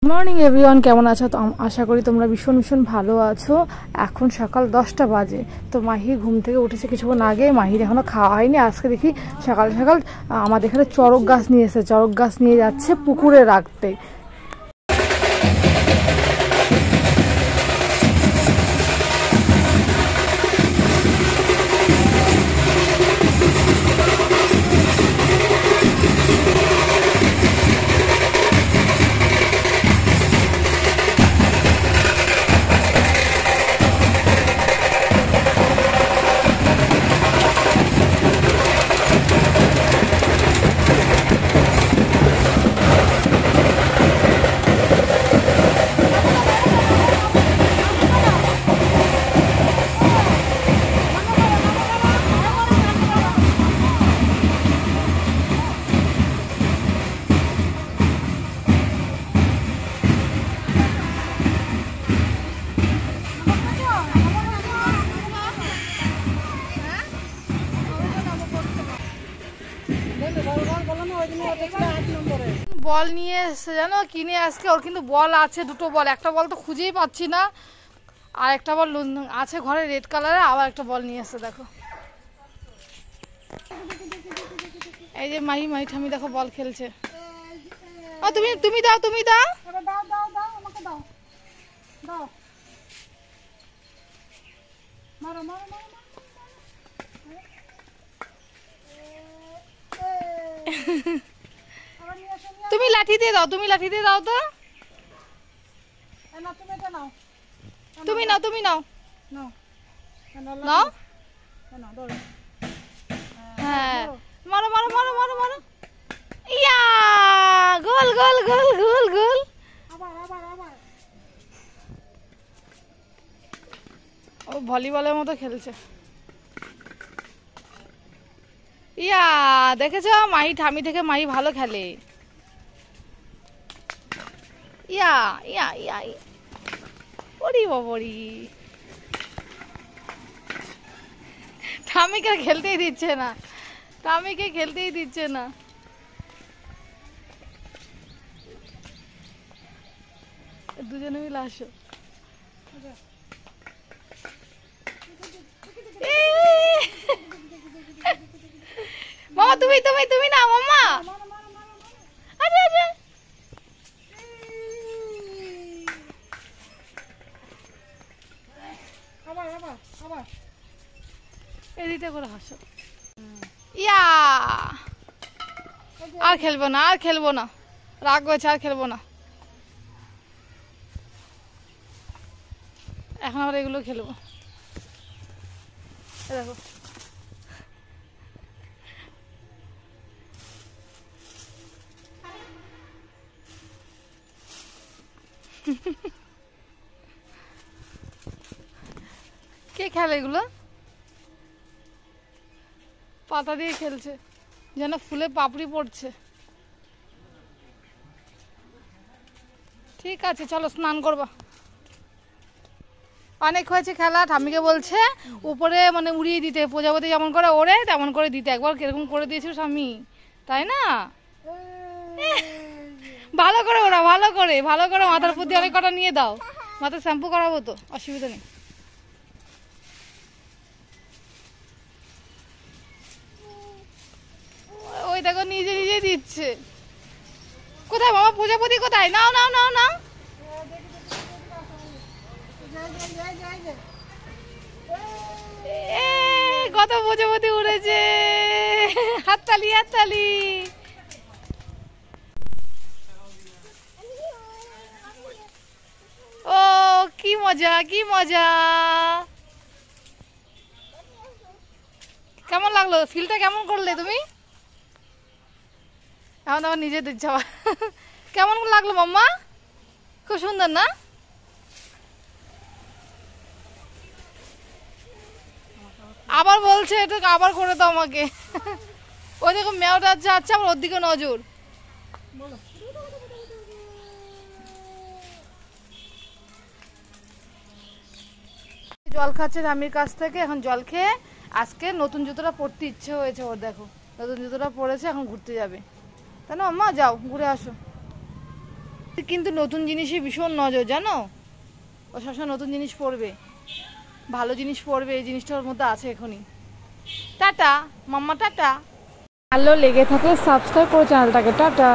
Morning everyone, কেমন আছো? তো আশা করি তোমরা ভীষণ ভীষণ ভালো আছো। এখন সকাল 10টা বাজে। তো মাহি ঘুম থেকে উঠেছে কিছুক্ষণ আগে। মাহির এখনও খাওয়া হয়নি। আজকে দেখি সকাল সকাল আমাদের এখানে চড়ক গাছ নিয়ে এসেছে। চড়ক গাছ নিয়ে যাচ্ছে পুকুরে রাখতে। বল নিয়ে এসছে জানো, কিনে আজকে। ওর কিন্তু বল আছে, দুটো বল। একটা বল তো খুঁজেই পাচ্ছি না, আর একটা বল আছে ঘরে রেড কালারের। আবার একটা বল নিয়ে এসছে, দেখো। এই যে মাহি ঠামি দেখো বল খেলছে। ও তুমি তুমি দাও, তুমি দাও, আমাকে দাও, দাও, মারো মারো মারো। তুমি লাঠি দিয়ে দাও, তুমি লাঠি দিয়ে দাও তো। তুমি নাও, তুমি নাও, নাও। হ্যাঁ, মারো মারো মারো মারো মারো। ইয়া, গোল গোল গোল গোল গোল। ও ভলিবলের মতো খেলছে। ইয়া, দেখেছো মাহি ঠামি থেকে মাহি ভালো খেলে। ইয়া ইয়া ইয়া, ওরি বাবরি। ঠামিকে খেলতেই দিচ্ছে না, ঠামিকে খেলতেই দিচ্ছে না। দুজনে মিলে আসো। মামা তুমি তুমি তুমি না মামা। আচ্ছা আচ্ছা, এদিকে করে হাসো। ইয়া, আর খেলবো না, আর খেলবো না, রাগ হয়েছে, আর খেলবো না। এখন আবার এগুলো খেলবো। দেখো কে খেলে এগুলো? পাতা দিয়ে খেলছে, যেন ফুলে পাপড়ি পড়ছে। ঠিক আছে, চলো স্নান করবা। অনেক হয়েছে খেলা। ঠাম্মিকে বলছে উপরে মানে উড়িয়ে দিতে, প্রজাপতি যেমন করে ওড়ে তেমন করে দিতে। একবার কিরকম করে দিয়েছিল স্বামী, তাই না? ভালো করে ওরা, ভালো করে ভালো করে মাথার প্রতি অনেক কটা নিয়ে দাও। মাথায় শ্যাম্পু করাবো তো, অসুবিধা নেই। ওই দেখো নিজে নিজে দিচ্ছে। কোথায় বাবা প্রজাপতি কোথায়? নাও নাও নাও নাও। কত প্রজাপতি উড়েছে। হাততালি হাততালি। ও কি মজা, কি মজা। কেমন লাগলো? ফিলটা কেমন করলে তুমি? এখন আমার নিজে দিচ্ছ। কেমন লাগলো মাম্মা? খুব সুন্দর না? আবার বলছে এটা আবার করে দাও আমাকে। ওই দেখো মেয়েটা যাচ্ছে, আবার ওর দিকে নজর। জল খাচ্ছে ঠামির কাছ থেকে। এখন জল খেয়ে আজকে নতুন জুতোটা পরতে ইচ্ছে হয়েছে ওর। দেখো নতুন জুতোটা পরেছে, এখন ঘুরতে যাবে। তাই না আম্মা? যাও ঘুরে আসো। কিন্তু নতুন জিনিসে ভীষণ নজর, জানো, ও সবসময় নতুন জিনিস পড়বে, ভালো জিনিস পড়বে, এই জিনিসটা ওর মধ্যে আছে এখনই। টাটা মাম্মা, টাটা। ভালো লেগে থাকলে সাবস্ক্রাইব করো চ্যানেলটাকে, টাটা।